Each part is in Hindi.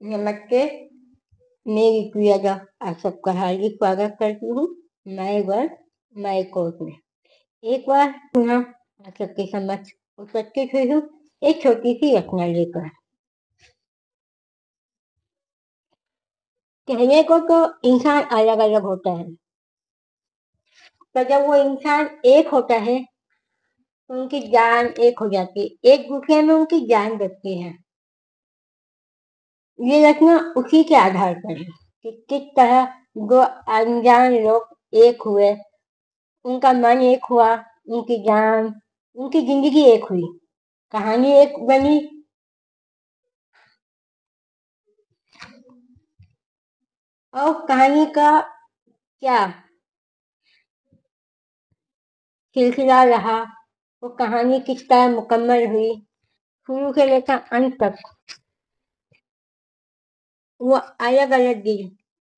नमस्ते। मेरी प्रियजा, आप सबका हार्दिक स्वागत करती हूँ नए वर्ड नए कोर्स में। एक बार पुनः आप सबके समक्ष उपस्थित हुई हूँ एक छोटी सी रचना लेकर। कहने को तो इंसान अलग अलग होता है, पर जब वो इंसान एक होता है तो उनकी जान एक हो जाती है, एक दूसरे में उनकी जान बचती है। ये रचना उसी के आधार पर है कि किस तरह दो अनजान लोग एक हुए, उनका मन एक हुआ, उनकी जान, उनकी जिंदगी एक हुई, कहानी एक बनी। और कहानी का क्या सिलसिला रहा, वो कहानी किस तरह मुकम्मल हुई, शुरू से लेकर अंत तक, वो अलग अलग दिल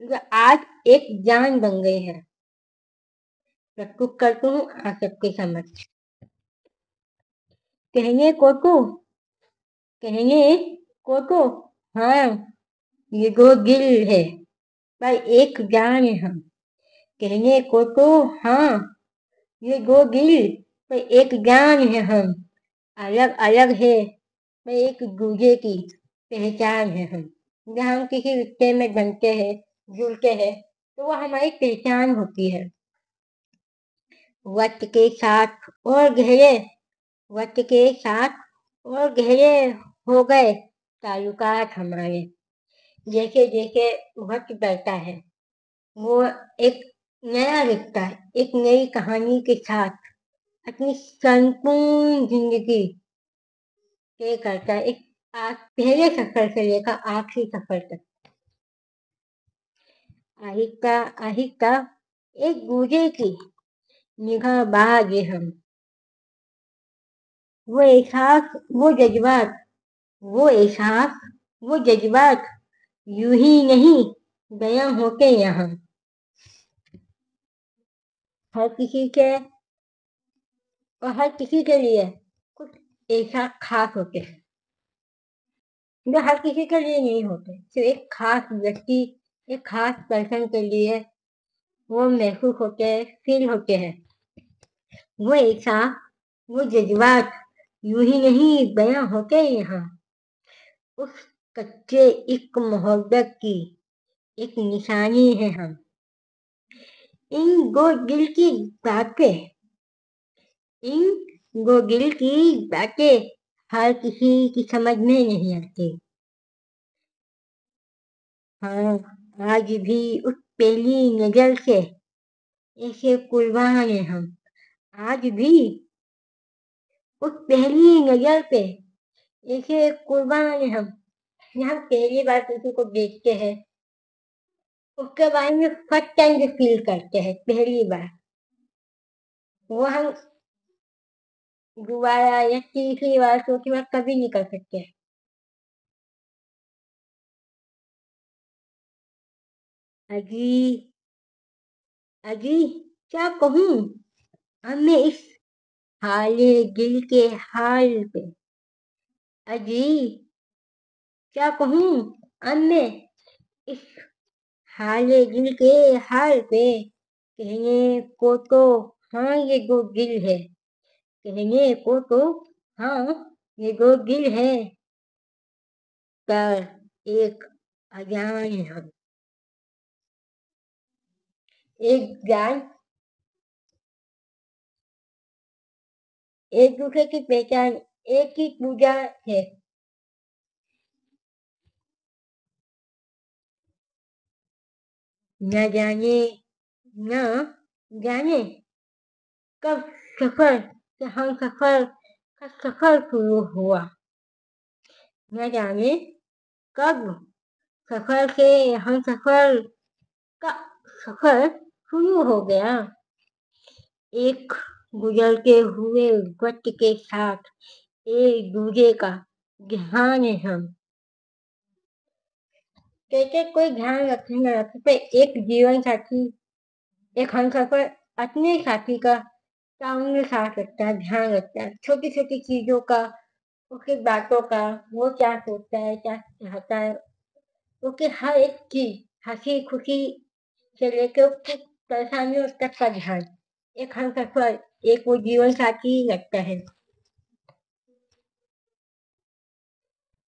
जो आज एक जान बन गई है, प्रस्तुत करती हूँ आप सबके समक्ष। कहने को तो कहने को तो हाँ, ये दो दिल है पर एक जान है हम। कहने को तो हाँ, ये दो दिल पर एक जान है हम। अलग अलग है पर एक दूजे की पहचान है हम। जब हम किसी रिश्ते में बनते हैं, जुड़ते हैं, तो वो हमारी पहचान होती है। वक्त के साथ और गहरे वक्त के साथ और गहरे हो गए ताल्लुकात हमारे। जैसे जैसे वक्त बढ़ता है, वो एक नया रिश्ता, एक नई कहानी के साथ अपनी संपूर्ण जिंदगी तय करता है, एक पहले सफर से लेकर आखिरी सफर तक। आहिस्ता आहिस्ता एक दूजे की निगाह बाज हम। वो एहसास, वो जज्बात, वो एहसास, वो जज्बात यूं ही नहीं बयां होते यहाँ। हर किसी के और हर किसी के लिए कुछ ऐसा खास होते हैं जो हर किसी के लिए नहीं होते। सिर्फ एक खास व्यक्ति, एक खास पर्सन के लिए वो महसूस होते हैं, फील होते हैं। वो एहसास, वो जज्बात यूं ही नहीं बयां होते यहाँ। उस कच्चे इश्क मोहब्बत की एक निशानी है हम। इन दो दिल की बातें इन दो दिल की बातें हर किसी की समझ में नहीं आती। हाँ, आज भी उस पहली नजर से ऐसे कुर्बान हैं हम। आज भी उस पहली नजर पे ऐसे कुर्बान हैं हम। जहाँ पहली बार किसी को देखते हैं, उसके बारे में फर्स्ट टाइम जो फील करते हैं पहली बार, वो हम दोबारा या तीसरी बार चौथी बार कभी नहीं कर सकते। अजी अजी क्या कहूँ अब मैं इस हाले दिल के हाल पे। अजी क्या कहूँ अब मैं इस हाले दिल के हाल पे। कहने को तो हाँ, ये दो दिल है। कहने को तो हाँ, ये दो दिल है, पर एक अजान है हम। एक जान, एक दूसरे की पहचान, एक ही पूजा है। न जाने न जाने कब सफर से हम सफर का सफर शुरू हुआ। न जाने कब सफर से हम सफर का सफर शुरू हो गया। एक गुजरते हुए वक्त के साथ एक दूजे का ध्यान है हम। कहते कोई ध्यान रखे न रखे, पर एक जीवन साथी, एक हम सफर अपने साथी का सामने साथ रखता है, ध्यान रखता है छोटी छोटी चीजों का, उसकी बातों का, वो क्या सोचता है, क्या चाहता है, उसकी हर एक चीज, हंसी खुशी से लेके उसकी परेशानियों तक का ध्यान एक हम सफर, एक वो जीवन साथी लगता है।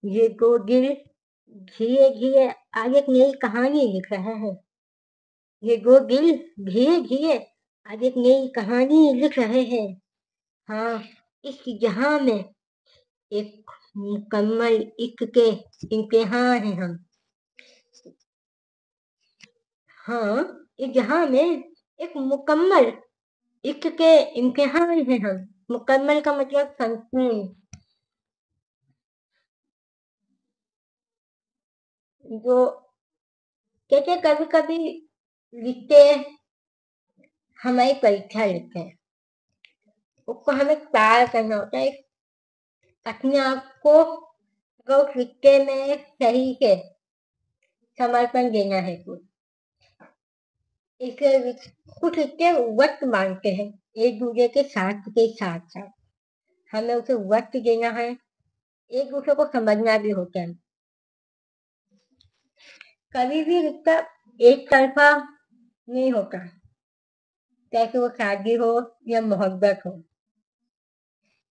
ये दो दिल धीरे धीरे आज एक नई कहानी लिख रहा है। ये दो दिल धीरे धीरे आज एक नई कहानी लिख रहे हैं। हाँ, इस जहां में एक मुकम्मल इश्क के इम्तिहान हैं हम। हाँ, इस जहां में एक मुकम्मल इश्क के इम्तिहान हैं हम। मुकम्मल का मतलब संपूर्ण। जो कहते कभी कभी लिखते हमारी परीक्षा लेते हैं, उसको हमें पार करना होता है। अपने आप को अगर उस रिश्ते में सही से समर्पण देना है तो इसे कुछ रिश्ते वक्त मांगते हैं, एक दूसरे के साथ साथ हमें उसे वक्त देना है, एक दूसरे को समझना भी होता है। कभी भी रिश्ता एक तरफा नहीं होता, चाहे वो शादी हो या मोहब्बत हो।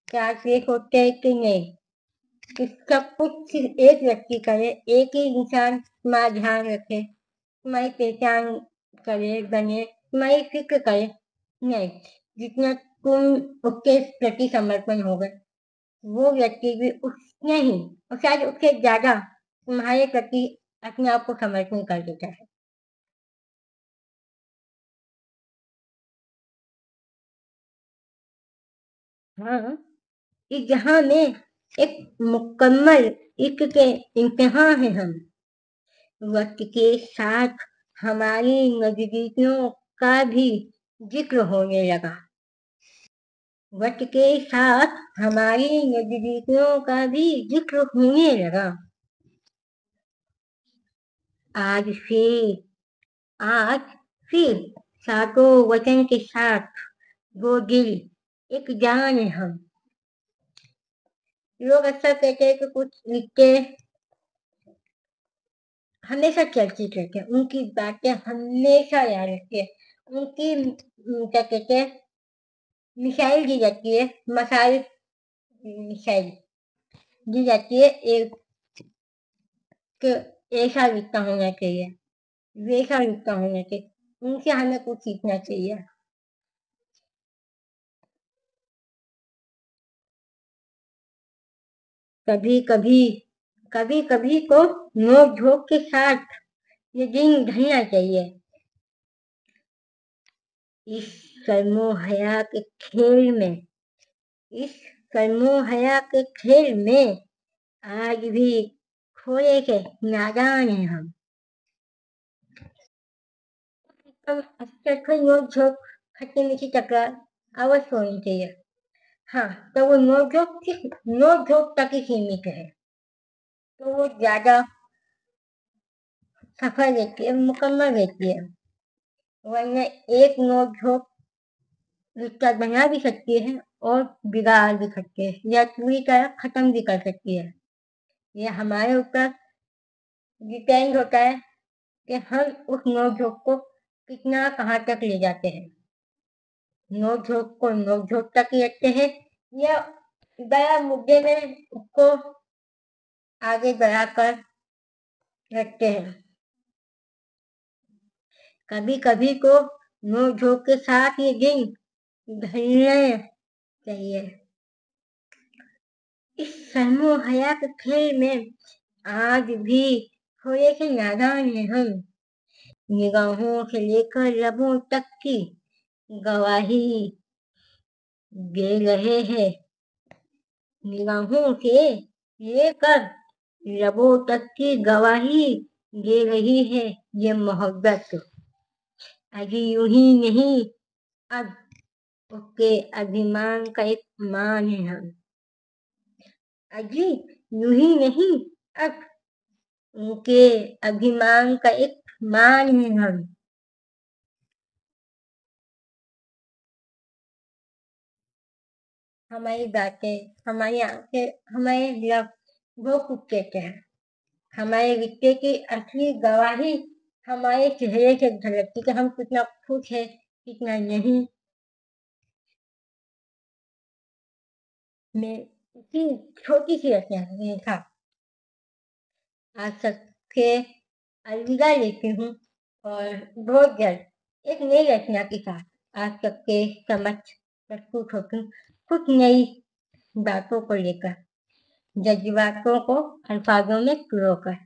क्या ये सोचते हैं कि नहीं कि सब कुछ सिर्फ एक व्यक्ति करे, एक ही इंसान तुम्हारा ध्यान रखे, तुम्हारी पहचान करे, बने, तुम्हारी फिक्र करे। नहीं, जितना तुम उसके प्रति समर्पण होगा, वो व्यक्ति भी उतने ही और शायद उससे ज्यादा तुम्हारे प्रति अपने आप को समर्पण कर देता है। हाँ, इस जहां में एक मुकम्मल इश्क के इम्तिहान है हम। वक्त के साथ हमारी नजदीकियों का भी जिक्र होने लगा। वक्त के साथ हमारी नजदीकियों का भी जिक्र होने लगा। आज से आज फिर सातों वचन के साथ वो दिल एक जान है हम। लोग अक्सर कहते हैं कि कुछ रिश्ते हमेशा चलती रहती है, उनकी बातें हमेशा याद रखती है, उनकी क्या कहते हैं मिसाइल दी जाती है, मसाइल मिसाइल दी जाती है एक कि ऐसा रिश्ता होना चाहिए, वैसा रिश्ता होना चाहिए, उनसे हमें कुछ सीखना चाहिए। कभी कभी कभी कभी को नोक झोंक के साथ ये दिन ढलना चाहिए। इस सरमो हया के खेल में इस सरमो हया के खेल में आज भी थोड़े से नादान हैं हम। अक्सर कोई नोक झोंक खट्टी मीठी टकरार अवश्य होनी चाहिए। हाँ, तो वो नोक झोंक सिर्फ नोक झोंक तक ही सीमित है, तो वो ज्यादा सफल रहती है, मुकम्मल रहती है। वरना एक नोक झोंक रिश्ता बना भी सकती है और बिगाड़ भी सकती है या पूरी तरह खत्म भी कर सकती है। ये हमारे ऊपर डिपेंड होता है कि हम उस नोक-झोंक को कितना कहाँ तक ले जाते हैं। नोक-झोंक को नोक-झोंक तक ही रखते हैं या बड़ा मुद्दे में उसको आगे बढ़ाकर रखते हैं। कभी-कभी को नोक-झोंक के साथ ये दिन ढलना चाहिए। इस सरमो-हया के खेल में आज भी थोड़े से नादान हैं हम। निगाहों से लेकर लबों तक की गवाही दे रहे हैं। निगाहों से लेकर लबों तक की गवाही दे रही है ये मोहब्बत। अभी यूं ही नहीं, अब उसके अभिमान का एक मान है हम। अजी यूं ही नहीं, अब उनके अभिमान का एक मान है हम। हमारी बातें, हमारी आंखें, हमारे लफ्ज वो कुछ कहते हैं। हमारे रिश्ते की असली गवाही हमारे चेहरे से झलकती कि हम कितना खुश है, कितना नहीं। मैं इसी छोटी सी रचना के साथ आज सबसे अलविदा लेती हूँ और बहुत जल्द एक नई रचना के साथ आज सबके समक्ष प्रस्तुत होती हूँ, कुछ नई बातों को लेकर, जज्बातों को अल्फाजों में पिरोकर।